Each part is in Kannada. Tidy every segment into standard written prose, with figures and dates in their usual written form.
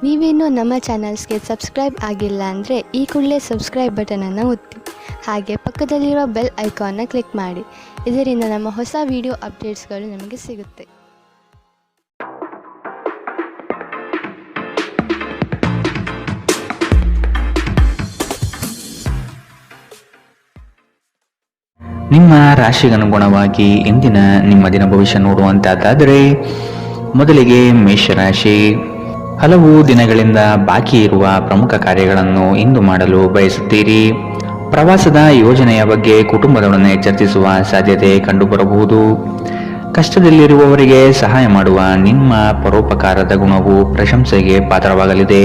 ನೀವೇನೂ ನಮ್ಮ ಚಾನಲ್ಸ್ಗೆ ಸಬ್ಸ್ಕ್ರೈಬ್ ಆಗಿಲ್ಲ ಅಂದರೆ ಈ ಕೂಡಲೇ ಸಬ್ಸ್ಕ್ರೈಬ್ ಬಟನನ್ನು ಒತ್ತಿ ಹಾಗೆ ಪಕ್ಕದಲ್ಲಿರೋ ಬೆಲ್ ಐಕಾನ್ನ ಕ್ಲಿಕ್ ಮಾಡಿ. ಇದರಿಂದ ನಮ್ಮ ಹೊಸ ವಿಡಿಯೋ ಅಪ್ಡೇಟ್ಸ್ಗಳು ನಿಮಗೆ ಸಿಗುತ್ತೆ. ನಿಮ್ಮ ರಾಶಿಗನುಗುಣವಾಗಿ ಇಂದಿನ ನಿಮ್ಮ ದಿನ ಭವಿಷ್ಯ ನೋಡುವಂತಹದ್ದಾದರೆ ಮೊದಲಿಗೆ ಮೇಷರಾಶಿ. ಹಲವು ದಿನಗಳಿಂದ ಬಾಕಿ ಇರುವ ಪ್ರಮುಖ ಕಾರ್ಯಗಳನ್ನು ಇಂದು ಮಾಡಲು ಬಯಸುತ್ತೀರಿ. ಪ್ರವಾಸದ ಯೋಜನೆಯ ಬಗ್ಗೆ ಕುಟುಂಬದೊಡನೆ ಚರ್ಚಿಸುವ ಸಾಧ್ಯತೆ ಕಂಡುಬರಬಹುದು. ಕಷ್ಟದಲ್ಲಿರುವವರಿಗೆ ಸಹಾಯ ಮಾಡುವ ನಿಮ್ಮ ಪರೋಪಕಾರದ ಗುಣವು ಪ್ರಶಂಸೆಗೆ ಪಾತ್ರವಾಗಲಿದೆ.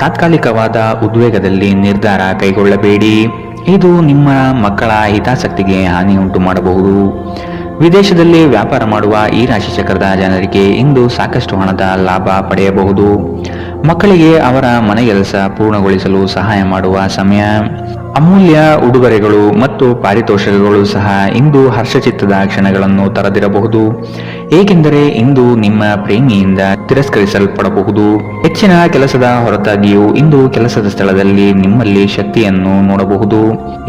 ತಾತ್ಕಾಲಿಕವಾದ ಉದ್ವೇಗದಲ್ಲಿ ನಿರ್ಧಾರ ಕೈಗೊಳ್ಳಬೇಡಿ. ಇದು ನಿಮ್ಮ ಮಕ್ಕಳ ಹಿತಾಸಕ್ತಿಗೆ ಹಾನಿಯುಂಟು ಮಾಡಬಹುದು. ವಿದೇಶದಲ್ಲಿ ವ್ಯಾಪಾರ ಮಾಡುವ ಈ ರಾಶಿ ಚಕ್ರದ ಜನರಿಗೆ ಇಂದು ಸಾಕಷ್ಟು ಹಣದ ಲಾಭ ಪಡೆಯಬಹುದು. ಮಕ್ಕಳಿಗೆ ಅವರ ಮನೆಗೆಲಸ ಪೂರ್ಣಗೊಳಿಸಲು ಸಹಾಯ ಮಾಡುವ ಸಮಯ. ಅಮೂಲ್ಯ ಉಡುಗೊರೆಗಳು ಮತ್ತು ಪಾರಿತೋಷಕಗಳು ಸಹ ಇಂದು ಹರ್ಷಚಿತ್ತದ ಕ್ಷಣಗಳನ್ನು ತರದಿರಬಹುದು, ಏಕೆಂದರೆ ಇಂದು ನಿಮ್ಮ ಪ್ರೇಮಿಯಿಂದ ತಿರಸ್ಕರಿಸಲ್ಪಡಬಹುದು. ಹೆಚ್ಚಿನ ಕೆಲಸದ ಹೊರತಾಗಿಯೂ ಇಂದು ಕೆಲಸದ ಸ್ಥಳದಲ್ಲಿ ನಿಮ್ಮಲ್ಲಿ ಶಕ್ತಿಯನ್ನು ನೋಡಬಹುದು.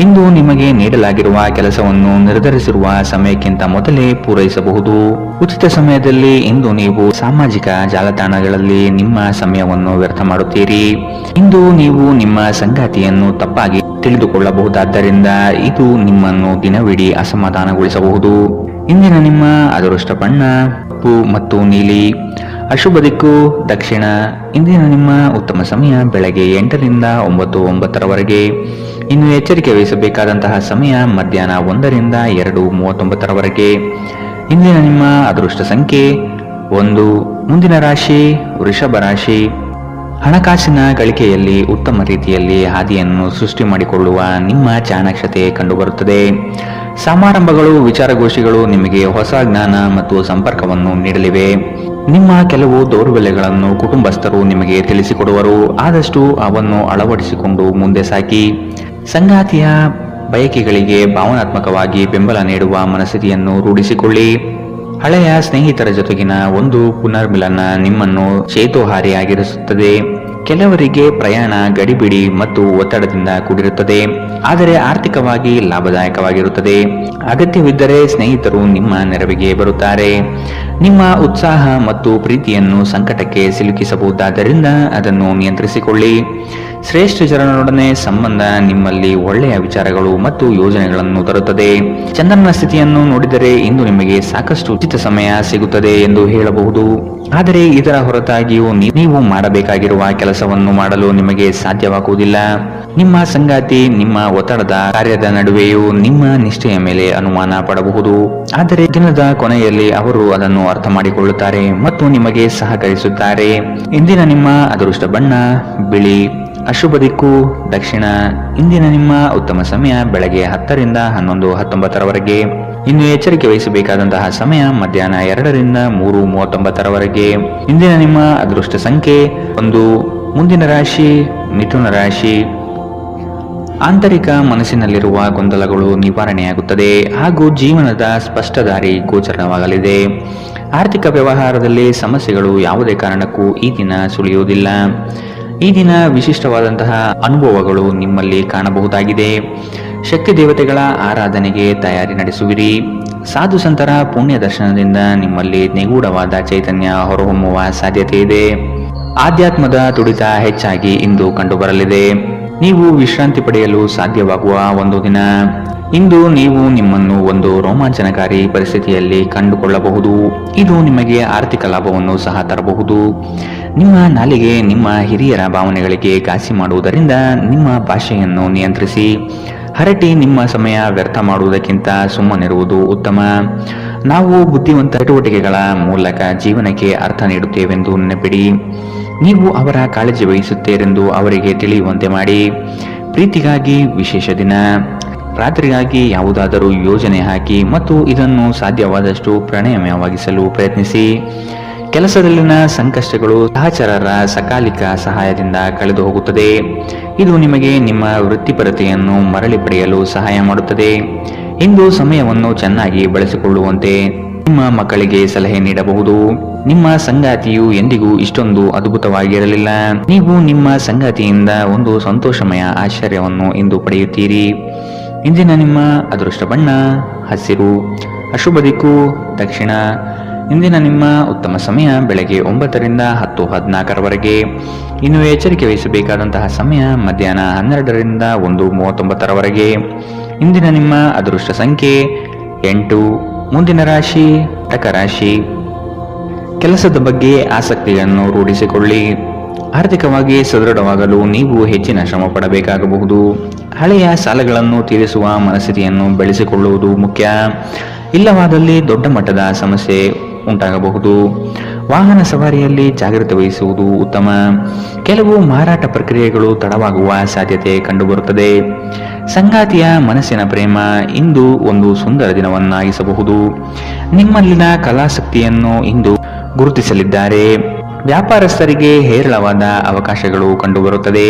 ಇಂದು ನಿಮಗೆ ನೀಡಲಾಗಿರುವ ಕೆಲಸವನ್ನು ನಿರ್ಧರಿಸಿರುವ ಸಮಯಕ್ಕಿಂತ ಮೊದಲೇ ಪೂರೈಸಬಹುದು. ಉಚಿತ ಸಮಯದಲ್ಲಿ ಇಂದು ನೀವು ಸಾಮಾಜಿಕ ಜಾಲತಾಣಗಳಲ್ಲಿ ನಿಮ್ಮ ಸಮಯವನ್ನು ವ್ಯರ್ಥ ಮಾಡುತ್ತೀರಿ. ಇಂದು ನೀವು ನಿಮ್ಮ ಸಂಗಾತಿಯನ್ನು ತಪ್ಪಾಗಿ ತಿಳಿದುಕೊಳ್ಳಬಹುದಾದ್ದರಿಂದ ಇದು ನಿಮ್ಮನ್ನು ದಿನವಿಡೀ ಅಸಮಾಧಾನಗೊಳಿಸಬಹುದು. ಇಂದಿನ ನಿಮ್ಮ ಅದೃಷ್ಟ ಬಣ್ಣ ಕಪ್ಪು ಮತ್ತು ನೀಲಿ. ಅಶುಭ ದಿಕ್ಕು ದಕ್ಷಿಣ. ಇಂದಿನ ನಿಮ್ಮ ಉತ್ತಮ ಸಮಯ ಬೆಳಗ್ಗೆ 8 ರಿಂದ 9:09 ಇನ್ನು ಎಚ್ಚರಿಕೆ ವಹಿಸಬೇಕಾದಂತಹ ಸಮಯ ಮಧ್ಯಾಹ್ನ 1 ರಿಂದ 2:39 ಇಂದಿನ ನಿಮ್ಮ ಅದೃಷ್ಟ ಸಂಖ್ಯೆ 1. ಮುಂದಿನ ರಾಶಿ ವೃಷಭ ರಾಶಿ. ಹಣಕಾಸಿನ ಗಳಿಕೆಯಲ್ಲಿ ಉತ್ತಮ ರೀತಿಯಲ್ಲಿ ಹಾದಿಯನ್ನು ಸೃಷ್ಟಿ ಮಾಡಿಕೊಳ್ಳುವ ನಿಮ್ಮ ಚಾಣಾಕ್ಷತೆ ಕಂಡುಬರುತ್ತದೆ. ಸಮಾರಂಭಗಳು ವಿಚಾರಗೋಷ್ಠಿಗಳು ನಿಮಗೆ ಹೊಸ ಜ್ಞಾನ ಮತ್ತು ಸಂಪರ್ಕವನ್ನು ನೀಡಲಿವೆ. ನಿಮ್ಮ ಕೆಲವು ದೌರ್ಬಲ್ಯಗಳನ್ನು ಕುಟುಂಬಸ್ಥರು ನಿಮಗೆ ತಿಳಿಸಿಕೊಡುವರು. ಆದಷ್ಟು ಅವನ್ನು ಅಳವಡಿಸಿಕೊಂಡು ಮುಂದೆ ಸಾಗಿ. ಸಂಗಾತಿಯ ಬಯಕೆಗಳಿಗೆ ಭಾವನಾತ್ಮಕವಾಗಿ ಬೆಂಬಲ ನೀಡುವ ಮನಸ್ಥಿತಿಯನ್ನು ರೂಢಿಸಿಕೊಳ್ಳಿ. ಹಳೆಯ ಸ್ನೇಹಿತರ ಜೊತೆಗಿನ ಒಂದು ಪುನರ್ಮಿಲನ ನಿಮ್ಮನ್ನು ಚೇತೋಹಾರಿಯಾಗಿರಿಸುತ್ತದೆ. ಕೆಲವರಿಗೆ ಪ್ರಯಾಣ ಗಡಿಬಿಡಿ ಮತ್ತು ಒತ್ತಡದಿಂದ ಕೂಡಿರುತ್ತದೆ, ಆದರೆ ಆರ್ಥಿಕವಾಗಿ ಲಾಭದಾಯಕವಾಗಿರುತ್ತದೆ. ಅಗತ್ಯವಿದ್ದರೆ ಸ್ನೇಹಿತರು ನಿಮ್ಮ ನೆರವಿಗೆ ಬರುತ್ತಾರೆ. ನಿಮ್ಮ ಉತ್ಸಾಹ ಮತ್ತು ಪ್ರೀತಿಯನ್ನು ಸಂಕಟಕ್ಕೆ ಸಿಲುಕಿಸಬಹುದಾದ್ದರಿಂದ ಅದನ್ನು ನಿಯಂತ್ರಿಸಿಕೊಳ್ಳಿ. ಶ್ರೇಷ್ಠ ಜನರೊಡನೆ ಸಂಬಂಧ ನಿಮ್ಮಲ್ಲಿ ಒಳ್ಳೆಯ ವಿಚಾರಗಳು ಮತ್ತು ಯೋಜನೆಗಳನ್ನು ತರುತ್ತದೆ. ಚಂದ್ರನ ಸ್ಥಿತಿಯನ್ನು ನೋಡಿದರೆ ಇಂದು ನಿಮಗೆ ಸಾಕಷ್ಟು ಉಚಿತ ಸಮಯ ಸಿಗುತ್ತದೆ ಎಂದು ಹೇಳಬಹುದು. ಆದರೆ ಇದರ ಹೊರತಾಗಿಯೂ ನೀವು ಮಾಡಬೇಕಾಗಿರುವ ಕೆಲಸವನ್ನು ಮಾಡಲು ನಿಮಗೆ ಸಾಧ್ಯವಾಗುವುದಿಲ್ಲ. ನಿಮ್ಮ ಸಂಗಾತಿ ನಿಮ್ಮ ಒತ್ತಡದ ಕಾರ್ಯದ ನಡುವೆಯೂ ನಿಮ್ಮ ನಿಷ್ಠೆಯ ಮೇಲೆ ಅನುಮಾನ ಪಡಬಹುದು. ಆದರೆ ದಿನದ ಕೊನೆಯಲ್ಲಿ ಅವರು ಅದನ್ನು ಅರ್ಥ ಮಾಡಿಕೊಳ್ಳುತ್ತಾರೆ ಮತ್ತು ನಿಮಗೆ ಸಹಕರಿಸುತ್ತಾರೆ. ಇಂದಿನ ನಿಮ್ಮ ಅದೃಷ್ಟ ಬಣ್ಣ ಬಿಳಿ. ಅಶುಭ ದಿಕ್ಕು ದಕ್ಷಿಣ. ಇಂದಿನ ನಿಮ್ಮ ಉತ್ತಮ ಸಮಯ ಬೆಳಗ್ಗೆ 10 ರಿಂದ 11:19 ಇನ್ನು ಎಚ್ಚರಿಕೆ ವಹಿಸಬೇಕಾದಂತಹ ಸಮಯ ಮಧ್ಯಾಹ್ನ 2 ರಿಂದ 3:39 ಇಂದಿನ ನಿಮ್ಮ ಅದೃಷ್ಟ ಸಂಖ್ಯೆ 1. ಮುಂದಿನ ರಾಶಿ ಮಿಥುನ ರಾಶಿ. ಆಂತರಿಕ ಮನಸ್ಸಿನಲ್ಲಿರುವ ಗೊಂದಲಗಳು ನಿವಾರಣೆಯಾಗುತ್ತದೆ ಹಾಗೂ ಜೀವನದ ಸ್ಪಷ್ಟ ದಾರಿ ಗೋಚರವಾಗಲಿದೆ. ಆರ್ಥಿಕ ವ್ಯವಹಾರದಲ್ಲಿ ಸಮಸ್ಯೆಗಳು ಯಾವುದೇ ಕಾರಣಕ್ಕೂ ಈ ದಿನ ಸುಳಿಯುವುದಿಲ್ಲ. ಈ ದಿನ ವಿಶಿಷ್ಟವಾದಂತಹ ಅನುಭವಗಳು ನಿಮ್ಮಲ್ಲಿ ಕಾಣಬಹುದಾಗಿದೆ. ಶಕ್ತಿ ದೇವತೆಗಳ ಆರಾಧನೆಗೆ ತಯಾರಿ ನಡೆಸುವಿರಿ. ಸಾಧು ಸಂತರ ಪುಣ್ಯ ದರ್ಶನದಿಂದ ನಿಮ್ಮಲ್ಲಿ ನಿಗೂಢವಾದ ಚೈತನ್ಯ ಹೊರಹೊಮ್ಮುವ ಸಾಧ್ಯತೆ ಇದೆ. ಆಧ್ಯಾತ್ಮದ ತುಡಿತ ಹೆಚ್ಚಾಗಿ ಇಂದು ಕಂಡುಬರಲಿದೆ. ನೀವು ವಿಶ್ರಾಂತಿ ಪಡೆಯಲು ಸಾಧ್ಯವಾಗುವ ಒಂದು ದಿನ. ಇಂದು ನೀವು ನಿಮ್ಮನ್ನು ಒಂದು ರೋಮಾಂಚನಕಾರಿ ಪರಿಸ್ಥಿತಿಯಲ್ಲಿ ಕಂಡುಕೊಳ್ಳಬಹುದು. ಇದು ನಿಮಗೆ ಆರ್ಥಿಕ ಲಾಭವನ್ನು ಸಹ ತರಬಹುದು. ನಿಮ್ಮ ನಾಲಿಗೆ ನಿಮ್ಮ ಹಿರಿಯರ ಭಾವನೆಗಳಿಗೆ ಘಾಸಿ ಮಾಡುವುದರಿಂದ ನಿಮ್ಮ ಭಾಷೆಯನ್ನು ನಿಯಂತ್ರಿಸಿ. ಹರಟಿ ನಿಮ್ಮ ಸಮಯ ವ್ಯರ್ಥ ಮಾಡುವುದಕ್ಕಿಂತ ಸುಮ್ಮನಿರುವುದು ಉತ್ತಮ. ನಾವು ಬುದ್ಧಿವಂತ ಚಟುವಟಿಕೆಗಳ ಮೂಲಕ ಜೀವನಕ್ಕೆ ಅರ್ಥ ನೀಡುತ್ತೇವೆಂದು ನೆನಪಿಡಿ. ನೀವು ಅವರ ಕಾಳಜಿ ವಹಿಸುತ್ತೀರೆಂದು ಅವರಿಗೆ ತಿಳಿಯುವಂತೆ ಮಾಡಿ. ಪ್ರೀತಿಗಾಗಿ ವಿಶೇಷ ದಿನ. ರಾತ್ರಿಗಾಗಿ ಯಾವುದಾದರೂ ಯೋಜನೆ ಹಾಕಿ ಮತ್ತು ಇದನ್ನು ಸಾಧ್ಯವಾದಷ್ಟು ಪ್ರಣಯಮಯವಾಗಿಸಲು ಪ್ರಯತ್ನಿಸಿ. ಕೆಲಸದಲ್ಲಿನ ಸಂಕಷ್ಟಗಳು ಸಹಚರರ ಸಕಾಲಿಕ ಸಹಾಯದಿಂದ ಕಳೆದು ಹೋಗುತ್ತದೆ. ಇದು ನಿಮಗೆ ನಿಮ್ಮ ವೃತ್ತಿಪರತೆಯನ್ನು ಮರಳಿ ಪಡೆಯಲು ಸಹಾಯ ಮಾಡುತ್ತದೆ. ಇಂದು ಸಮಯವನ್ನು ಚೆನ್ನಾಗಿ ಬಳಸಿಕೊಳ್ಳುವಂತೆ ನಿಮ್ಮ ಮಕ್ಕಳಿಗೆ ಸಲಹೆ ನೀಡಬಹುದು. ನಿಮ್ಮ ಸಂಗಾತಿಯು ಎಂದಿಗೂ ಇಷ್ಟೊಂದು ಅದ್ಭುತವಾಗಿರಲಿಲ್ಲ. ನೀವು ನಿಮ್ಮ ಸಂಗಾತಿಯಿಂದ ಒಂದು ಸಂತೋಷಮಯ ಆಶ್ಚರ್ಯವನ್ನು ಇಂದು ಪಡೆಯುತ್ತೀರಿ. ಇಂದಿನ ನಿಮ್ಮ ಅದೃಷ್ಟ ಬಣ್ಣ ಹಸಿರು, ಅಶುಭ ದಿಕ್ಕು ದಕ್ಷಿಣ. ಇಂದಿನ ನಿಮ್ಮ ಉತ್ತಮ ಸಮಯ ಬೆಳಗ್ಗೆ 9ರಿಂದ 10:14ರವರೆಗೆ. ಇನ್ನು ಎಚ್ಚರಿಕೆ ವಹಿಸಬೇಕಾದಂತಹ ಸಮಯ ಮಧ್ಯಾಹ್ನ 12ರಿಂದ 1:39ರವರೆಗೆ. ಇಂದಿನ ನಿಮ್ಮ ಅದೃಷ್ಟ ಸಂಖ್ಯೆ 8. ಮುಂದಿನ ರಾಶಿ ಕಟಕ ರಾಶಿ. ಕೆಲಸದ ಬಗ್ಗೆ ಆಸಕ್ತಿಯನ್ನು ರೂಢಿಸಿಕೊಳ್ಳಿ. ಆರ್ಥಿಕವಾಗಿ ಸದೃಢವಾಗಲು ನೀವು ಹೆಚ್ಚಿನ ಶ್ರಮ ಪಡಬೇಕಾಗಬಹುದು. ಹಳೆಯ ಸಾಲಗಳನ್ನು ತೀರಿಸುವ ಮನಸ್ಥಿತಿಯನ್ನು ಬೆಳೆಸಿಕೊಳ್ಳುವುದು ಮುಖ್ಯ. ಇಲ್ಲವಾದಲ್ಲಿ ದೊಡ್ಡ ಮಟ್ಟದ ಸಮಸ್ಯೆ ಉಂಟಾಗಬಹುದು. ವಾಹನ ಸವಾರಿಯಲ್ಲಿ ಜಾಗ್ರತೆ ವಹಿಸುವುದು ಉತ್ತಮ. ಕೆಲವು ಮಾರಾಟ ಪ್ರಕ್ರಿಯೆಗಳು ತಡವಾಗುವ ಸಾಧ್ಯತೆ ಕಂಡುಬರುತ್ತದೆ. ಸಂಗಾತಿಯ ಮನಸ್ಸಿನ ಪ್ರೇಮ ಇಂದು ಒಂದು ಸುಂದರ ದಿನವನ್ನಾಗಿಸಬಹುದು. ನಿಮ್ಮಲ್ಲಿನ ಕಲಾಸಕ್ತಿಯನ್ನು ಇಂದು ಗುರುತಿಸಲಿದ್ದಾರೆ. ವ್ಯಾಪಾರಸ್ಥರಿಗೆ ಹೇರಳವಾದ ಅವಕಾಶಗಳು ಕಂಡುಬರುತ್ತದೆ.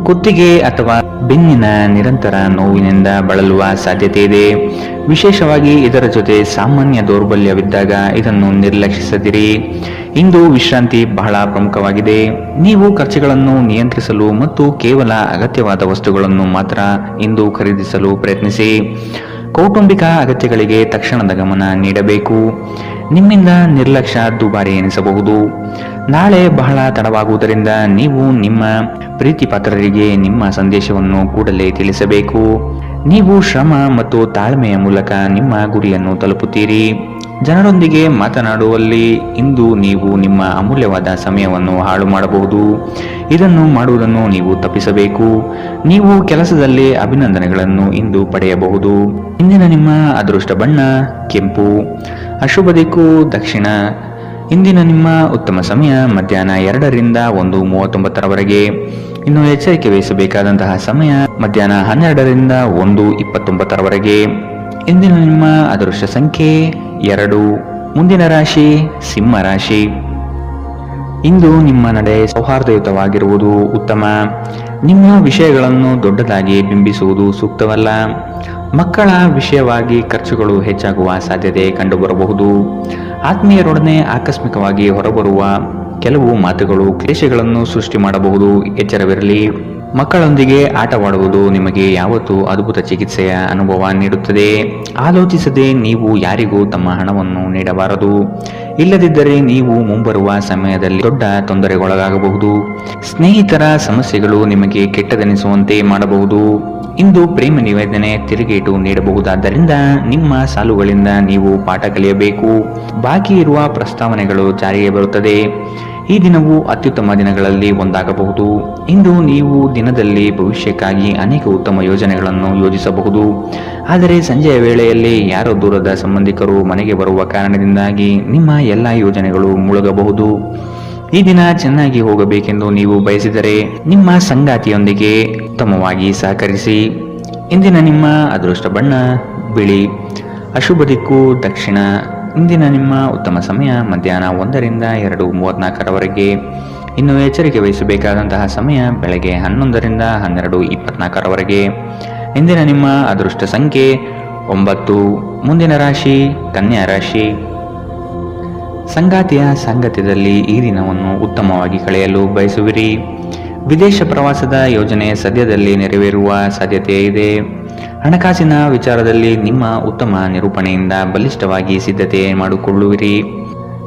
ಕುತ್ತಿಗೆ ಅಥವಾ ಬೆನ್ನಿನ ನಿರಂತರ ನೋವಿನಿಂದ ಬಳಲುವ ಸಾಧ್ಯತೆ ಇದೆ. ವಿಶೇಷವಾಗಿ ಇದರ ಜೊತೆ ಸಾಮಾನ್ಯ ದೌರ್ಬಲ್ಯವಿದ್ದಾಗ ಇದನ್ನು ನಿರ್ಲಕ್ಷಿಸದಿರಿ. ಇಂದು ವಿಶ್ರಾಂತಿ ಬಹಳ ಪ್ರಮುಖವಾಗಿದೆ. ನೀವು ಖರ್ಚುಗಳನ್ನು ನಿಯಂತ್ರಿಸಲು ಮತ್ತು ಕೇವಲ ಅಗತ್ಯವಾದ ವಸ್ತುಗಳನ್ನು ಮಾತ್ರ ಇಂದು ಖರೀದಿಸಲು ಪ್ರಯತ್ನಿಸಿ. ಕೌಟುಂಬಿಕ ಅಗತ್ಯಗಳಿಗೆ ತಕ್ಷಣದ ಗಮನ ನೀಡಬೇಕು. ನಿಮ್ಮಿಂದ ನಿರ್ಲಕ್ಷ್ಯ ದುಬಾರಿ ಎನಿಸಬಹುದು. ನಾಳೆ ಬಹಳ ತಡವಾಗುವುದರಿಂದ ನೀವು ನಿಮ್ಮ ಪ್ರೀತಿ ಪಾತ್ರರಿಗೆ ನಿಮ್ಮ ಸಂದೇಶವನ್ನು ಕೂಡಲೇ ತಿಳಿಸಬೇಕು. ನೀವು ಶ್ರಮ ಮತ್ತು ತಾಳ್ಮೆಯ ಮೂಲಕ ನಿಮ್ಮ ಗುರಿಯನ್ನು ತಲುಪುತ್ತೀರಿ. ಜನರೊಂದಿಗೆ ಮಾತನಾಡುವಲ್ಲಿ ಇಂದು ನೀವು ನಿಮ್ಮ ಅಮೂಲ್ಯವಾದ ಸಮಯವನ್ನು ಹಾಳು ಮಾಡಬಹುದು. ಇದನ್ನು ಮಾಡುವುದನ್ನು ನೀವು ತಪ್ಪಿಸಬೇಕು. ನೀವು ಕೆಲಸದಲ್ಲಿ ಅಭಿನಂದನೆಗಳನ್ನು ಇಂದು ಪಡೆಯಬಹುದು. ಇಂದಿನ ನಿಮ್ಮ ಅದೃಷ್ಟ ಬಣ್ಣ ಕೆಂಪು, ಅಶುಭ ದಿಕ್ಕು ದಕ್ಷಿಣ. ಇಂದಿನ ನಿಮ್ಮ ಉತ್ತಮ ಸಮಯ ಮಧ್ಯಾಹ್ನ 2ರಿಂದ 1:39ರವರೆಗೆ. ಇನ್ನು ಎಚ್ಚರಿಕೆ ವಹಿಸಬೇಕಾದಂತಹ ಸಮಯ ಮಧ್ಯಾಹ್ನ 12ರಿಂದ 1:29ರವರೆಗೆ. ಇಂದಿನ ನಿಮ್ಮ ಅದೃಷ್ಟ ಸಂಖ್ಯೆ 2. ಮುಂದಿನ ರಾಶಿ ಸಿಂಹ ರಾಶಿ. ಇಂದು ನಿಮ್ಮ ನಡೆ ಸೌಹಾರ್ದಯುತವಾಗಿರುವುದು ಉತ್ತಮ. ನಿಮ್ಮ ವಿಷಯಗಳನ್ನು ದೊಡ್ಡದಾಗಿ ಬಿಂಬಿಸುವುದು ಸೂಕ್ತವಲ್ಲ. ಮಕ್ಕಳ ವಿಷಯವಾಗಿ ಖರ್ಚುಗಳು ಹೆಚ್ಚಾಗುವ ಸಾಧ್ಯತೆ ಕಂಡುಬರಬಹುದು. ಆತ್ಮೀಯರೊಡನೆ ಆಕಸ್ಮಿಕವಾಗಿ ಹೊರಬರುವ ಕೆಲವು ಮಾತುಗಳು ಕ್ಲೇಶಗಳನ್ನು ಸೃಷ್ಟಿ ಮಾಡಬಹುದು. ಎಚ್ಚರವಿರಲಿ. ಮಕ್ಕಳೊಂದಿಗೆ ಆಟವಾಡುವುದು ನಿಮಗೆ ಯಾವತ್ತೂ ಅದ್ಭುತ ಚಿಕಿತ್ಸೆಯ ಅನುಭವ ನೀಡುತ್ತದೆ. ಆಲೋಚಿಸದೆ ನೀವು ಯಾರಿಗೂ ತಮ್ಮ ಹಣವನ್ನು ನೀಡಬಾರದು. ಇಲ್ಲದಿದ್ದರೆ ನೀವು ಮುಂಬರುವ ಸಮಯದಲ್ಲಿ ದೊಡ್ಡ ತೊಂದರೆಗೊಳಗಾಗಬಹುದು. ಸ್ನೇಹಿತರ ಸಮಸ್ಯೆಗಳು ನಿಮಗೆ ಕೆಟ್ಟದೆನಿಸುವಂತೆ ಮಾಡಬಹುದು. ಇಂದು ಪ್ರೇಮ ನಿವೇದನೆ ತಿರುಗೇಟು ನೀಡಬಹುದಾದ್ದರಿಂದ ನಿಮ್ಮ ಸಾಲುಗಳಿಂದ ನೀವು ಪಾಠ ಕಲಿಯಬೇಕು. ಬಾಕಿ ಇರುವ ಪ್ರಸ್ತಾವನೆಗಳು ಜಾರಿಗೆ ಬರುತ್ತದೆ. ಈ ದಿನವು ಅತ್ಯುತ್ತಮ ದಿನಗಳಲ್ಲಿ ಒಂದಾಗಬಹುದು. ಇಂದು ನೀವು ದಿನದಲ್ಲಿ ಭವಿಷ್ಯಕ್ಕಾಗಿ ಅನೇಕ ಉತ್ತಮ ಯೋಜನೆಗಳನ್ನು ಯೋಜಿಸಬಹುದು. ಆದರೆ ಸಂಜೆಯ ವೇಳೆಯಲ್ಲಿ ಯಾರೋ ದೂರದ ಸಂಬಂಧಿಕರು ಮನೆಗೆ ಬರುವ ಕಾರಣದಿಂದಾಗಿ ನಿಮ್ಮ ಎಲ್ಲ ಯೋಜನೆಗಳು ಮುಳುಗಬಹುದು. ಈ ದಿನ ಚೆನ್ನಾಗಿ ಹೋಗಬೇಕೆಂದು ನೀವು ಬಯಸಿದರೆ ನಿಮ್ಮ ಸಂಗಾತಿಯೊಂದಿಗೆ ಉತ್ತಮವಾಗಿ ಸಹಕರಿಸಿ. ಇಂದಿನ ನಿಮ್ಮ ಅದೃಷ್ಟ ಬಣ್ಣ ಬಿಳಿ, ಅಶುಭ ದಿಕ್ಕು ದಕ್ಷಿಣ. ಇಂದಿನ ನಿಮ್ಮ ಉತ್ತಮ ಸಮಯ ಮಧ್ಯಾಹ್ನ 1ರಿಂದ 2:34ರವರೆಗೆ. ಇನ್ನು ಎಚ್ಚರಿಕೆ ವಹಿಸಬೇಕಾದಂತಹ ಸಮಯ ಬೆಳಗ್ಗೆ 11ರಿಂದ 12:24ರವರೆಗೆ. ಇಂದಿನ ನಿಮ್ಮ ಅದೃಷ್ಟ ಸಂಖ್ಯೆ 9. ಮುಂದಿನ ರಾಶಿ ಕನ್ಯಾ ರಾಶಿ. ಸಂಗಾತಿಯ ಸಾಂಗತ್ಯದಲ್ಲಿ ಈ ದಿನವನ್ನು ಉತ್ತಮವಾಗಿ ಕಳೆಯಲು ಬಯಸುವಿರಿ. ವಿದೇಶ ಪ್ರವಾಸದ ಯೋಜನೆ ಸದ್ಯದಲ್ಲಿ ನೆರವೇರುವ ಸಾಧ್ಯತೆ ಇದೆ. ಹಣಕಾಸಿನ ವಿಚಾರದಲ್ಲಿ ನಿಮ್ಮ ಉತ್ತಮ ನಿರೂಪಣೆಯಿಂದ ಬಲಿಷ್ಠವಾಗಿ ಸಿದ್ಧತೆ ಮಾಡಿಕೊಳ್ಳುವಿರಿ.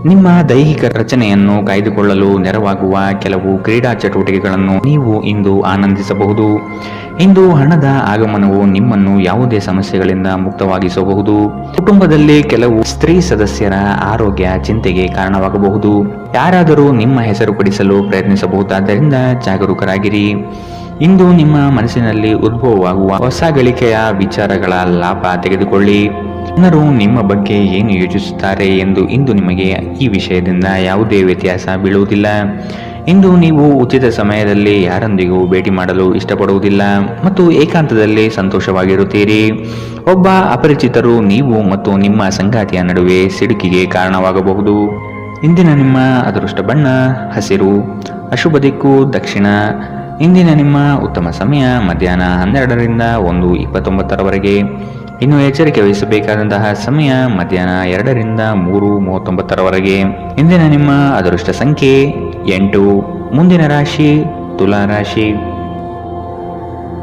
ನಿಮ್ಮ ದೈಹಿಕ ರಚನೆಯನ್ನು ಕಾಯ್ದುಕೊಳ್ಳಲು ನೆರವಾಗುವ ಕೆಲವು ಕ್ರೀಡಾ ಚಟುವಟಿಕೆಗಳನ್ನು ನೀವು ಇಂದು ಆನಂದಿಸಬಹುದು. ಇಂದು ಹಣದ ಆಗಮನವು ನಿಮ್ಮನ್ನು ಯಾವುದೇ ಸಮಸ್ಯೆಗಳಿಂದ ಮುಕ್ತವಾಗಿಸಬಹುದು. ಕುಟುಂಬದಲ್ಲಿ ಕೆಲವು ಸ್ತ್ರೀ ಸದಸ್ಯರ ಆರೋಗ್ಯ ಚಿಂತೆಗೆ ಕಾರಣವಾಗಬಹುದು. ಯಾರಾದರೂ ನಿಮ್ಮ ಹೆಸರು ಪಡಿಸಲು ಪ್ರಯತ್ನಿಸಬಹುದಾದ್ದರಿಂದ ಜಾಗರೂಕರಾಗಿರಿ. ಇಂದು ನಿಮ್ಮ ಮನಸ್ಸಿನಲ್ಲಿ ಉದ್ಭವವಾಗುವ ಹೊಸ ಗಳಿಕೆಯ ವಿಚಾರಗಳ ಲಾಭ ತೆಗೆದುಕೊಳ್ಳಿ. ಜನರು ನಿಮ್ಮ ಬಗ್ಗೆ ಏನು ಯೋಚಿಸುತ್ತಾರೆ ಎಂದು ಇಂದು ನಿಮಗೆ ಈ ವಿಷಯದಿಂದ ಯಾವುದೇ ವ್ಯತ್ಯಾಸ ಬೀಳುವುದಿಲ್ಲ. ಇಂದು ನೀವು ಉಚಿತ ಸಮಯದಲ್ಲಿ ಯಾರೊಂದಿಗೂ ಭೇಟಿ ಮಾಡಲು ಇಷ್ಟಪಡುವುದಿಲ್ಲ ಮತ್ತು ಏಕಾಂತದಲ್ಲಿ ಸಂತೋಷವಾಗಿರುತ್ತೀರಿ. ಒಬ್ಬ ಅಪರಿಚಿತರು ನೀವು ಮತ್ತು ನಿಮ್ಮ ಸಂಗಾತಿಯ ನಡುವೆ ಸಿಡುಕಿಗೆ ಕಾರಣವಾಗಬಹುದು. ಇಂದಿನ ನಿಮ್ಮ ಅದೃಷ್ಟ ಬಣ್ಣ ಹಸಿರು, ಅಶುಭ ದಿಕ್ಕು ದಕ್ಷಿಣ. ಇಂದಿನ ನಿಮ್ಮ ಉತ್ತಮ ಸಮಯ ಮಧ್ಯಾಹ್ನ 12ರಿಂದ 1:29ರವರೆಗೆ. ಇನ್ನು ಎಚ್ಚರಿಕೆ ವಹಿಸಬೇಕಾದಂತಹ ಸಮಯ ಮಧ್ಯಾಹ್ನ 2ರಿಂದ 3:39 ಇಂದಿನ ನಿಮ್ಮ ಅದೃಷ್ಟ ಸಂಖ್ಯೆ 8. ಮುಂದಿನ ರಾಶಿ ತುಲಾ ರಾಶಿ.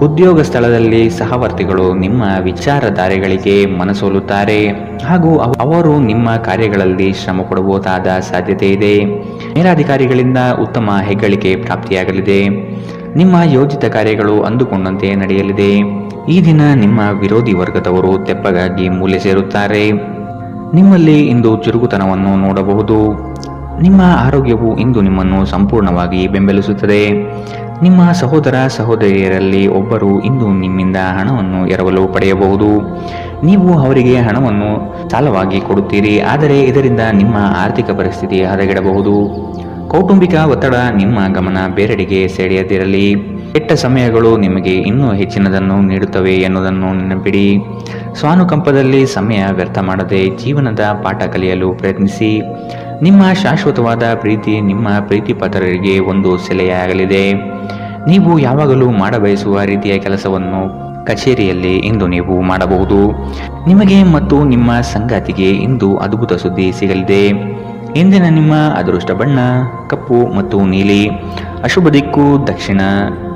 ಉದ್ಯೋಗ ಸ್ಥಳದಲ್ಲಿ ಸಹವರ್ತಿಗಳು ನಿಮ್ಮ ವಿಚಾರಧಾರೆಗಳಿಗೆ ಮನಸೋಲುತ್ತಾರೆ ಹಾಗೂ ಅವರು ನಿಮ್ಮ ಕಾರ್ಯಗಳಲ್ಲಿ ಶ್ರಮ ಪಡಬಹುದಾದ ಸಾಧ್ಯತೆ ಇದೆ. ಮೇಲಾಧಿಕಾರಿಗಳಿಂದ ಉತ್ತಮ ಹೆಗ್ಗಳಿಕೆ ಪ್ರಾಪ್ತಿಯಾಗಲಿದೆ. ನಿಮ್ಮ ಯೋಜಿತ ಕಾರ್ಯಗಳು ಅಂದುಕೊಂಡಂತೆ ನಡೆಯಲಿದೆ. ಈ ದಿನ ನಿಮ್ಮ ವಿರೋಧಿ ವರ್ಗದವರು ತೆಪ್ಪಗಾಗಿ ಮೂಲೆ ಸೇರುತ್ತಾರೆ. ನಿಮ್ಮಲ್ಲಿ ಇಂದು ಚುರುಕುತನವನ್ನು ನೋಡಬಹುದು. ನಿಮ್ಮ ಆರೋಗ್ಯವು ಇಂದು ನಿಮ್ಮನ್ನು ಸಂಪೂರ್ಣವಾಗಿ ಬೆಂಬಲಿಸುತ್ತದೆ. ನಿಮ್ಮ ಸಹೋದರ ಸಹೋದರಿಯರಲ್ಲಿ ಒಬ್ಬರು ಇಂದು ನಿಮ್ಮಿಂದ ಹಣವನ್ನು ಎರವಲು ಪಡೆಯಬಹುದು. ನೀವು ಅವರಿಗೆ ಹಣವನ್ನು ಸಾಲವಾಗಿ ಕೊಡುತ್ತೀರಿ, ಆದರೆ ಇದರಿಂದ ನಿಮ್ಮ ಆರ್ಥಿಕ ಪರಿಸ್ಥಿತಿ ಹದಗೆಡಬಹುದು. ಕೌಟುಂಬಿಕ ಒತ್ತಡ ನಿಮ್ಮ ಗಮನ ಬೇರೆಡೆಗೆ ಸೆಳೆಯದಿರಲಿ. ಕೆಟ್ಟ ಸಮಯಗಳು ನಿಮಗೆ ಇನ್ನೂ ಹೆಚ್ಚಿನದನ್ನು ನೀಡುತ್ತವೆ ಎನ್ನುವುದನ್ನು ನೆನಪಿಡಿ. ಸ್ವಾನುಕಂಪದಲ್ಲಿ ಸಮಯ ವ್ಯರ್ಥ ಮಾಡದೆ ಜೀವನದ ಪಾಠ ಕಲಿಯಲು ಪ್ರಯತ್ನಿಸಿ. ನಿಮ್ಮ ಶಾಶ್ವತವಾದ ಪ್ರೀತಿ ನಿಮ್ಮ ಪ್ರೀತಿಪಾತ್ರರಿಗೆ ಒಂದು ಸೆಲೆಯಾಗಲಿದೆ. ನೀವು ಯಾವಾಗಲೂ ಮಾಡಬಯಸುವ ರೀತಿಯ ಕೆಲಸವನ್ನು ಕಚೇರಿಯಲ್ಲಿ ಇಂದು ನೀವು ಮಾಡಬಹುದು. ನಿಮಗೆ ಮತ್ತು ನಿಮ್ಮ ಸಂಗಾತಿಗೆ ಇಂದು ಅದ್ಭುತ ಸುದ್ದಿ ಸಿಗಲಿದೆ. ಇಂದಿನ ನಿಮ್ಮ ಅದೃಷ್ಟ ಬಣ್ಣ ಕಪ್ಪು ಮತ್ತು ನೀಲಿ. ಅಶುಭ ದಿಕ್ಕು ದಕ್ಷಿಣ.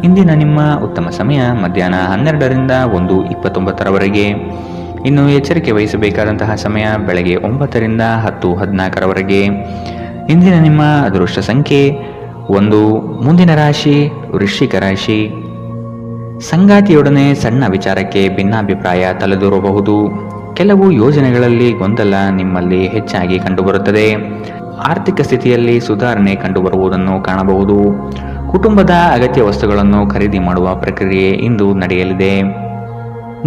ಇಂದಿನ ನಿಮ್ಮ ಉತ್ತಮ ಸಮಯ ಮಧ್ಯಾಹ್ನ 12ರಿಂದ 1:29. ಇನ್ನು ಎಚ್ಚರಿಕೆ ವಹಿಸಬೇಕಾದಂತಹ ಸಮಯ ಬೆಳಗ್ಗೆ 9ರಿಂದ 10:14. ಇಂದಿನ ನಿಮ್ಮ ಅದೃಷ್ಟ ಸಂಖ್ಯೆ 1. ಮುಂದಿನ ರಾಶಿ ವೃಶ್ಚಿಕ ರಾಶಿ. ಸಂಗಾತಿಯೊಡನೆ ಸಣ್ಣ ವಿಚಾರಕ್ಕೆ ಭಿನ್ನಾಭಿಪ್ರಾಯ ತಲೆದೂರಬಹುದು. ಕೆಲವು ಯೋಜನೆಗಳಲ್ಲಿ ಗೊಂದಲ ನಿಮ್ಮಲ್ಲಿ ಹೆಚ್ಚಾಗಿ ಕಂಡುಬರುತ್ತದೆ. ಆರ್ಥಿಕ ಸ್ಥಿತಿಯಲ್ಲಿ ಸುಧಾರಣೆ ಕಂಡುಬರುವುದನ್ನು ಕಾಣಬಹುದು. ಕುಟುಂಬದ ಅಗತ್ಯ ವಸ್ತುಗಳನ್ನು ಖರೀದಿ ಮಾಡುವ ಪ್ರಕ್ರಿಯೆ ಇಂದು ನಡೆಯಲಿದೆ.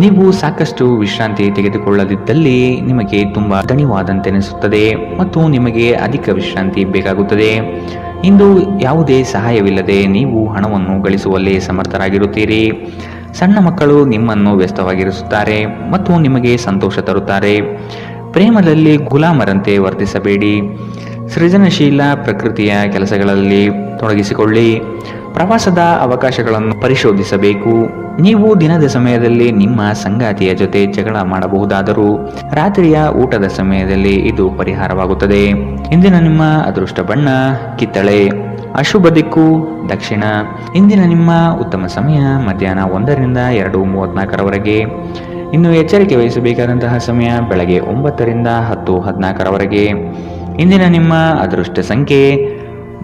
ನೀವು ಸಾಕಷ್ಟು ವಿಶ್ರಾಂತಿ ತೆಗೆದುಕೊಳ್ಳದಿದ್ದಲ್ಲಿ ನಿಮಗೆ ತುಂಬಾ ದಣಿವಾದಂತೆನಿಸುತ್ತದೆ ಮತ್ತು ನಿಮಗೆ ಅಧಿಕ ವಿಶ್ರಾಂತಿ ಬೇಕಾಗುತ್ತದೆ. ಇಂದು ಯಾವುದೇ ಸಹಾಯವಿಲ್ಲದೆ ನೀವು ಹಣವನ್ನು ಗಳಿಸುವಲ್ಲಿ ಸಮರ್ಥರಾಗಿರುತ್ತೀರಿ. ಸಣ್ಣ ಮಕ್ಕಳು ನಿಮ್ಮನ್ನು ವ್ಯಸ್ತವಾಗಿರಿಸುತ್ತಾರೆ ಮತ್ತು ನಿಮಗೆ ಸಂತೋಷ ತರುತ್ತಾರೆ. ಪ್ರೇಮದಲ್ಲಿ ಗುಲಾಮರಂತೆ ವರ್ತಿಸಬೇಡಿ. ಸೃಜನಶೀಲ ಪ್ರಕೃತಿಯ ಕೆಲಸಗಳಲ್ಲಿ ತೊಡಗಿಸಿಕೊಳ್ಳಿ. ಪ್ರವಾಸದ ಅವಕಾಶಗಳನ್ನು ಪರಿಶೋಧಿಸಬೇಕು. ನೀವು ದಿನದ ಸಮಯದಲ್ಲಿ ನಿಮ್ಮ ಸಂಗಾತಿಯ ಜೊತೆ ಜಗಳ ಮಾಡಬಹುದಾದರೂ ರಾತ್ರಿಯ ಊಟದ ಸಮಯದಲ್ಲಿ ಇದು ಪರಿಹಾರವಾಗುತ್ತದೆ. ಇಂದಿನ ನಿಮ್ಮ ಅದೃಷ್ಟ ಬಣ್ಣ ಕಿತ್ತಳೆ. ಅಶುಭ ದಿಕ್ಕು ದಕ್ಷಿಣ. ಇಂದಿನ ನಿಮ್ಮ ಉತ್ತಮ ಸಮಯ ಮಧ್ಯಾಹ್ನ 1ರಿಂದ 2:34. ಇನ್ನು ಎಚ್ಚರಿಕೆ ವಹಿಸಬೇಕಾದಂತಹ ಸಮಯ ಬೆಳಗ್ಗೆ 9ರಿಂದ 10:14. ಇಂದಿನ ನಿಮ್ಮ ಅದೃಷ್ಟ ಸಂಖ್ಯೆ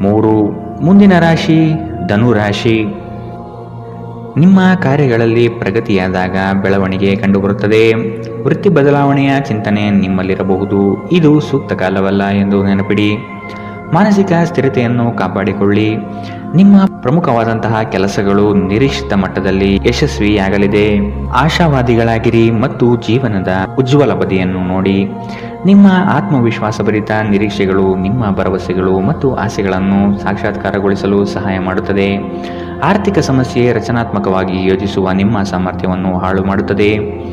3. ಮುಂದಿನ ರಾಶಿ ಧನು ರಾಶಿ. ನಿಮ್ಮ ಕಾರ್ಯಗಳಲ್ಲಿ ಪ್ರಗತಿಯಾದಾಗ ಬೆಳವಣಿಗೆ ಕಂಡುಬರುತ್ತದೆ. ವೃತ್ತಿ ಬದಲಾವಣೆಯ ಚಿಂತನೆ ನಿಮ್ಮಲ್ಲಿರಬಹುದು. ಇದು ಸೂಕ್ತ ಕಾಲವಲ್ಲ ಎಂದು ನೆನಪಿಡಿ. ಮಾನಸಿಕ ಸ್ಥಿರತೆಯನ್ನು ಕಾಪಾಡಿಕೊಳ್ಳಿ. ನಿಮ್ಮ ಪ್ರಮುಖವಾದಂತಹ ಕೆಲಸಗಳು ನಿರೀಕ್ಷಿತ ಮಟ್ಟದಲ್ಲಿ ಯಶಸ್ವಿಯಾಗಲಿದೆ. ಆಶಾವಾದಿಗಳಾಗಿರಿ ಮತ್ತು ಜೀವನದ ಉಜ್ವಲ ಬದಿಯನ್ನು ನೋಡಿ. ನಿಮ್ಮ ಆತ್ಮವಿಶ್ವಾಸಭರಿತ ನಿರೀಕ್ಷೆಗಳು ನಿಮ್ಮ ಭರವಸೆಗಳು ಮತ್ತು ಆಸೆಗಳನ್ನು ಸಾಕ್ಷಾತ್ಕಾರಗೊಳಿಸಲು ಸಹಾಯ ಮಾಡುತ್ತದೆ. ಆರ್ಥಿಕ ಸಮಸ್ಯೆ ರಚನಾತ್ಮಕವಾಗಿ ಯೋಜಿಸುವ ನಿಮ್ಮ ಸಾಮರ್ಥ್ಯವನ್ನು ಹಾಳು ಮಾಡುತ್ತದೆ.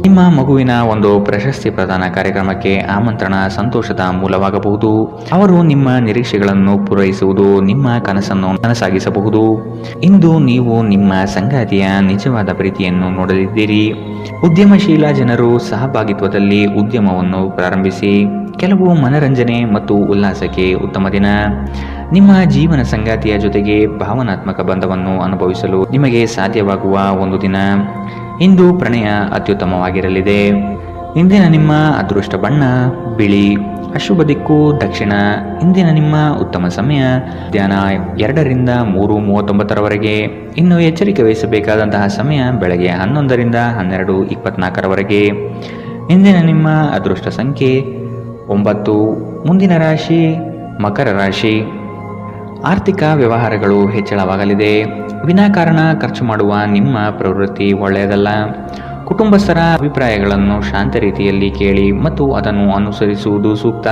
ನಿಮ್ಮ ಮಗುವಿನ ಒಂದು ಪ್ರಶಸ್ತಿ ಪ್ರದಾನ ಕಾರ್ಯಕ್ರಮಕ್ಕೆ ಆಮಂತ್ರಣ ಸಂತೋಷದ ಮೂಲವಾಗಬಹುದು. ಅವರು ನಿಮ್ಮ ನಿರೀಕ್ಷೆಗಳನ್ನು ಪೂರೈಸುವುದು ನಿಮ್ಮ ಕನಸನ್ನು ನನಸಾಗಿಸಬಹುದು. ಇಂದು ನೀವು ನಿಮ್ಮ ಸಂಗಾತಿಯ ನಿಜವಾದ ಪ್ರೀತಿಯನ್ನು ನೋಡಲಿದ್ದೀರಿ. ಉದ್ಯಮಶೀಲ ಜನರು ಸಹಭಾಗಿತ್ವದಲ್ಲಿ ಉದ್ಯಮವನ್ನು ಪ್ರಾರಂಭಿಸಿ. ಕೆಲವು ಮನರಂಜನೆ ಮತ್ತು ಉಲ್ಲಾಸಕ್ಕೆ ಉತ್ತಮ ದಿನ. ನಿಮ್ಮ ಜೀವನ ಸಂಗಾತಿಯ ಜೊತೆಗೆ ಭಾವನಾತ್ಮಕ ಬಂಧವನ್ನು ಅನುಭವಿಸಲು ನಿಮಗೆ ಸಾಧ್ಯವಾಗುವ ಒಂದು ದಿನ. ಇಂದು ಪ್ರಣಯ ಅತ್ಯುತ್ತಮವಾಗಿರಲಿದೆ. ಇಂದಿನ ನಿಮ್ಮ ಅದೃಷ್ಟ ಬಣ್ಣ ಬಿಳಿ. ಅಶುಭ ದಿಕ್ಕು ದಕ್ಷಿಣ. ಇಂದಿನ ನಿಮ್ಮ ಉತ್ತಮ ಸಮಯ ಮಧ್ಯಾಹ್ನ 2ರಿಂದ 3:39. ಇನ್ನು ಎಚ್ಚರಿಕೆ ವಹಿಸಬೇಕಾದಂತಹ ಸಮಯ ಬೆಳಗ್ಗೆ 11ರಿಂದ 12:24. ಇಂದಿನ ನಿಮ್ಮ ಅದೃಷ್ಟ ಸಂಖ್ಯೆ 9. ಮುಂದಿನ ರಾಶಿ ಮಕರ ರಾಶಿ. ಆರ್ಥಿಕ ವ್ಯವಹಾರಗಳು ಹೆಚ್ಚಳವಾಗಲಿದೆ. ವಿನಾಕಾರಣ ಖರ್ಚು ಮಾಡುವ ನಿಮ್ಮ ಪ್ರವೃತ್ತಿ ಒಳ್ಳೆಯದಲ್ಲ. ಕುಟುಂಬಸ್ಥರ ಅಭಿಪ್ರಾಯಗಳನ್ನು ಶಾಂತ ರೀತಿಯಲ್ಲಿ ಕೇಳಿ ಮತ್ತು ಅದನ್ನು ಅನುಸರಿಸುವುದು ಸೂಕ್ತ.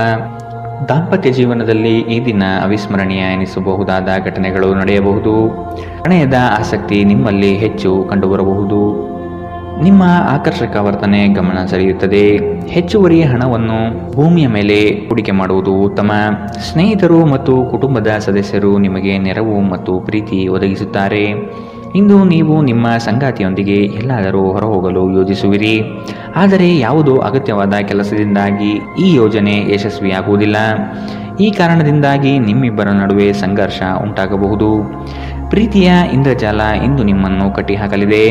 ದಾಂಪತ್ಯ ಜೀವನದಲ್ಲಿ ಈ ದಿನ ಅವಿಸ್ಮರಣೀಯ ಎನಿಸಬಹುದಾದ ಘಟನೆಗಳು ನಡೆಯಬಹುದು. ಪ್ರಣಯದ ಆಸಕ್ತಿ ನಿಮ್ಮಲ್ಲಿ ಹೆಚ್ಚು ಕಂಡುಬರಬಹುದು. ನಿಮ್ಮ ಆಕರ್ಷಕ ವರ್ತನೆ ಗಮನ ಸೆಳೆಯುತ್ತದೆ. ಹೆಚ್ಚುವರಿ ಹಣವನ್ನು ಭೂಮಿಯ ಮೇಲೆ ಹೂಡಿಕೆ ಮಾಡುವುದು ಉತ್ತಮ. ಸ್ನೇಹಿತರು ಮತ್ತು ಕುಟುಂಬದ ಸದಸ್ಯರು ನಿಮಗೆ ನೆರವು ಮತ್ತು ಪ್ರೀತಿ ಒದಗಿಸುತ್ತಾರೆ. ಇಂದು ನೀವು ನಿಮ್ಮ ಸಂಗಾತಿಯೊಂದಿಗೆ ಎಲ್ಲಾದರೂ ಹೊರಹೋಗಲು ಯೋಜಿಸುವಿರಿ, ಆದರೆ ಯಾವುದೋ ಅಗತ್ಯವಾದ ಕೆಲಸದಿಂದಾಗಿ ಈ ಯೋಜನೆ ಯಶಸ್ವಿಯಾಗುವುದಿಲ್ಲ. ಈ ಕಾರಣದಿಂದಾಗಿ ನಿಮ್ಮಿಬ್ಬರ ನಡುವೆ ಸಂಘರ್ಷ ಉಂಟಾಗಬಹುದು. ಪ್ರೀತಿಯ ಇಂದ್ರಜಾಲ ಇಂದು ನಿಮ್ಮನ್ನು ಕಟ್ಟಿಹಾಕಲಿದೆ.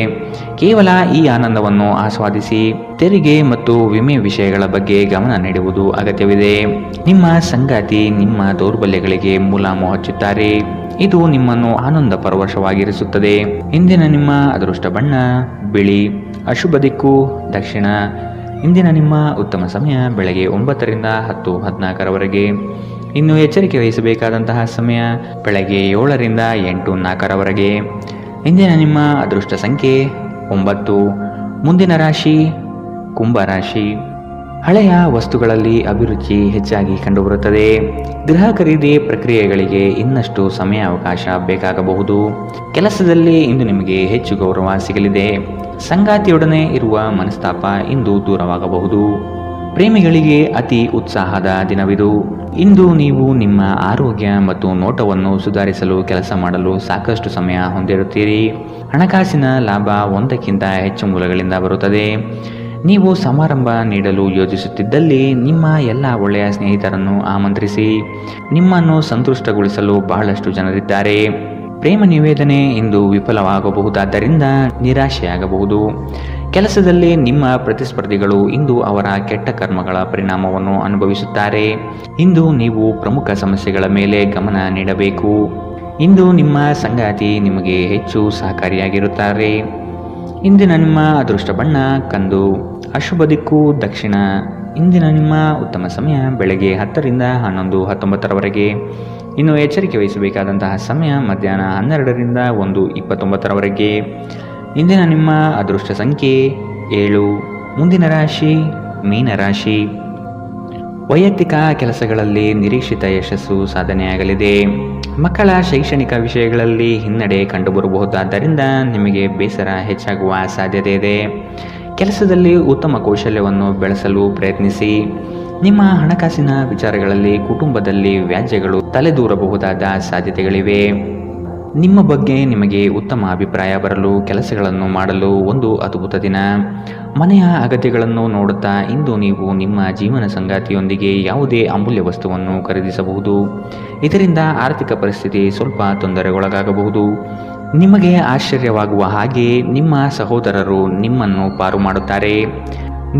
ಕೇವಲ ಈ ಆನಂದವನ್ನು ಆಸ್ವಾದಿಸಿ. ತೆರಿಗೆ ಮತ್ತು ವಿಮೆ ವಿಷಯಗಳ ಬಗ್ಗೆ ಗಮನ ನೀಡುವುದು ಅಗತ್ಯವಿದೆ. ನಿಮ್ಮ ಸಂಗಾತಿ ನಿಮ್ಮ ದೌರ್ಬಲ್ಯಗಳಿಗೆ ಮುಲಾಮು ಹಚ್ಚುತ್ತಾರೆ. ಇದು ನಿಮ್ಮನ್ನು ಆನಂದ ಪರವಶವಾಗಿರಿಸುತ್ತದೆ. ಇಂದಿನ ನಿಮ್ಮ ಅದೃಷ್ಟ ಬಣ್ಣ ಬಿಳಿ. ಅಶುಭ ದಿಕ್ಕು ದಕ್ಷಿಣ. ಇಂದಿನ ನಿಮ್ಮ ಉತ್ತಮ ಸಮಯ ಬೆಳಗ್ಗೆ 9 ರಿಂದ 10:14 ಇನ್ನು ಎಚ್ಚರಿಕೆ ವಹಿಸಬೇಕಾದಂತಹ ಸಮಯ ಬೆಳಗ್ಗೆ 7 ರಿಂದ 8:04 ಇಂದಿನ ನಿಮ್ಮ ಅದೃಷ್ಟ ಸಂಖ್ಯೆ 9. ಮುಂದಿನ ರಾಶಿ ಕುಂಭ ರಾಶಿ. ಹಳೆಯ ವಸ್ತುಗಳಲ್ಲಿ ಅಭಿರುಚಿ ಹೆಚ್ಚಾಗಿ ಕಂಡುಬರುತ್ತದೆ. ಗೃಹ ಖರೀದಿ ಪ್ರಕ್ರಿಯೆಗಳಿಗೆ ಇನ್ನಷ್ಟು ಸಮಯಾವಕಾಶ ಬೇಕಾಗಬಹುದು. ಕೆಲಸದಲ್ಲಿ ಇಂದು ನಿಮಗೆ ಹೆಚ್ಚು ಗೌರವ ಸಿಗಲಿದೆ. ಸಂಗಾತಿಯೊಡನೆ ಇರುವ ಮನಸ್ತಾಪ ಇಂದು ದೂರವಾಗಬಹುದು. ಪ್ರೇಮಿಗಳಿಗೆ ಅತಿ ಉತ್ಸಾಹದ ದಿನವಿದು. ಇಂದು ನೀವು ನಿಮ್ಮ ಆರೋಗ್ಯ ಮತ್ತು ನೋಟವನ್ನು ಸುಧಾರಿಸಲು ಕೆಲಸ ಮಾಡಲು ಸಾಕಷ್ಟು ಸಮಯ ಹೊಂದಿರುತ್ತೀರಿ. ಹಣಕಾಸಿನ ಲಾಭ ಒಂದಕ್ಕಿಂತ ಹೆಚ್ಚು ಮೂಲಗಳಿಂದ ಬರುತ್ತದೆ. ನೀವು ಸಮಾರಂಭ ನೀಡಲು ಯೋಜಿಸುತ್ತಿದ್ದಲ್ಲಿ ನಿಮ್ಮ ಎಲ್ಲ ಒಳ್ಳೆಯ ಸ್ನೇಹಿತರನ್ನು ಆಮಂತ್ರಿಸಿ. ನಿಮ್ಮನ್ನು ಸಂತುಷ್ಟಗೊಳಿಸಲು ಬಹಳಷ್ಟು ಜನರಿದ್ದಾರೆ. ಪ್ರೇಮ ನಿವೇದನೆ ಇಂದು ವಿಫಲವಾಗಬಹುದಾದ್ದರಿಂದ ನಿರಾಶೆಯಾಗಬಹುದು. ಕೆಲಸದಲ್ಲಿ ನಿಮ್ಮ ಪ್ರತಿಸ್ಪರ್ಧಿಗಳು ಇಂದು ಅವರ ಕೆಟ್ಟ ಕರ್ಮಗಳ ಪರಿಣಾಮವನ್ನು ಅನುಭವಿಸುತ್ತಾರೆ. ಇಂದು ನೀವು ಪ್ರಮುಖ ಸಮಸ್ಯೆಗಳ ಮೇಲೆ ಗಮನ ನೀಡಬೇಕು. ಇಂದು ನಿಮ್ಮ ಸಂಗಾತಿ ನಿಮಗೆ ಹೆಚ್ಚು ಸಹಕಾರಿಯಾಗಿರುತ್ತಾರೆ. ಇಂದಿನ ನಿಮ್ಮ ಅದೃಷ್ಟ ಬಣ್ಣ ಕಂದು. ಅಶುಭ ದಿಕ್ಕು ದಕ್ಷಿಣ. ಇಂದಿನ ನಿಮ್ಮ ಉತ್ತಮ ಸಮಯ ಬೆಳಗ್ಗೆ 10 ರಿಂದ 11:19 ಇನ್ನು ಎಚ್ಚರಿಕೆ ವಹಿಸಬೇಕಾದಂತಹ ಸಮಯ ಮಧ್ಯಾಹ್ನ 12 ರಿಂದ 1:29 ಇಂದಿನ ನಿಮ್ಮ ಅದೃಷ್ಟ ಸಂಖ್ಯೆ 7. ಮುಂದಿನ ರಾಶಿ ಮೀನರಾಶಿ. ವೈಯಕ್ತಿಕ ಕೆಲಸಗಳಲ್ಲಿ ನಿರೀಕ್ಷಿತ ಯಶಸ್ಸು ಸಾಧನೆಯಾಗಲಿದೆ. ಮಕ್ಕಳ ಶೈಕ್ಷಣಿಕ ವಿಷಯಗಳಲ್ಲಿ ಹಿನ್ನಡೆ ಕಂಡುಬರಬಹುದಾದ್ದರಿಂದ ನಿಮಗೆ ಬೇಸರ ಹೆಚ್ಚಾಗುವ ಸಾಧ್ಯತೆ ಇದೆ. ಕೆಲಸದಲ್ಲಿ ಉತ್ತಮ ಕೌಶಲ್ಯವನ್ನು ಬೆಳೆಸಲು ಪ್ರಯತ್ನಿಸಿ. ನಿಮ್ಮ ಹಣಕಾಸಿನ ವಿಚಾರಗಳಲ್ಲಿ ಕುಟುಂಬದಲ್ಲಿ ವ್ಯಾಜ್ಯಗಳು ತಲೆದೂರಬಹುದಾದ ಸಾಧ್ಯತೆಗಳಿವೆ. ನಿಮ್ಮ ಬಗ್ಗೆ ನಿಮಗೆ ಉತ್ತಮ ಅಭಿಪ್ರಾಯ ಬರಲು ಕೆಲಸಗಳನ್ನು ಮಾಡಲು ಒಂದು ಅದ್ಭುತ ದಿನ. ಮನೆಯ ಅಗತ್ಯಗಳನ್ನು ನೋಡುತ್ತಾ ಇಂದು ನೀವು ನಿಮ್ಮ ಜೀವನ ಸಂಗಾತಿಯೊಂದಿಗೆ ಯಾವುದೇ ಅಮೂಲ್ಯ ವಸ್ತುವನ್ನು ಖರೀದಿಸಬಹುದು. ಇದರಿಂದ ಆರ್ಥಿಕ ಪರಿಸ್ಥಿತಿ ಸ್ವಲ್ಪ ತೊಂದರೆಗೊಳಗಾಗಬಹುದು. ನಿಮಗೆ ಆಶ್ಚರ್ಯವಾಗುವ ಹಾಗೆ ನಿಮ್ಮ ಸಹೋದರರು ನಿಮ್ಮನ್ನು ಪಾರು ಮಾಡುತ್ತಾರೆ.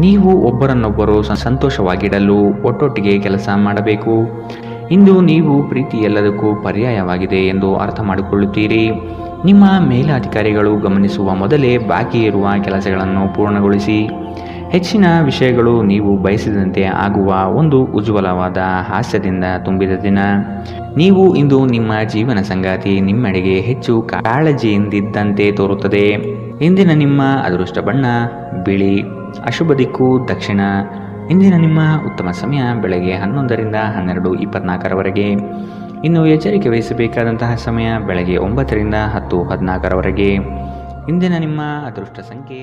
ನೀವು ಒಬ್ಬರನ್ನೊಬ್ಬರು ಸಂತೋಷವಾಗಿಡಲು ಒಟ್ಟೊಟ್ಟಿಗೆ ಕೆಲಸ ಮಾಡಬೇಕು. ಇಂದು ನೀವು ಪ್ರೀತಿ ಎಲ್ಲದಕ್ಕೂ ಪರ್ಯಾಯವಾಗಿದೆ ಎಂದು ಅರ್ಥ ಮಾಡಿಕೊಳ್ಳುತ್ತೀರಿ. ನಿಮ್ಮ ಮೇಲಾಧಿಕಾರಿಗಳು ಗಮನಿಸುವ ಮೊದಲೇ ಬಾಕಿ ಇರುವ ಕೆಲಸಗಳನ್ನು ಪೂರ್ಣಗೊಳಿಸಿ. ಹೆಚ್ಚಿನ ವಿಷಯಗಳು ನೀವು ಬಯಸಿದಂತೆ ಆಗುವ ಒಂದು ಉಜ್ವಲವಾದ ಹಾಸ್ಯದಿಂದ ತುಂಬಿದ ದಿನ. ನೀವು ಇಂದು ನಿಮ್ಮ ಜೀವನ ಸಂಗಾತಿ ನಿಮ್ಮೆಡೆಗೆ ಹೆಚ್ಚು ಕಾಳಜಿಯಿಂದಿದ್ದಂತೆ ತೋರುತ್ತದೆ. ಇಂದಿನ ನಿಮ್ಮ ಅದೃಷ್ಟ ಬಣ್ಣ ಬಿಳಿ. ಅಶುಭ ದಿಕ್ಕು ದಕ್ಷಿಣ. ಇಂದಿನ ನಿಮ್ಮ ಉತ್ತಮ ಸಮಯ ಬೆಳಗ್ಗೆ 11 ರಿಂದ 12:24 ಇನ್ನು ಎಚ್ಚರಿಕೆ ವಹಿಸಬೇಕಾದಂತಹ ಸಮಯ ಬೆಳಗ್ಗೆ 9 ರಿಂದ 10:14 ಇಂದಿನ ನಿಮ್ಮ ಅದೃಷ್ಟ ಸಂಖ್ಯೆ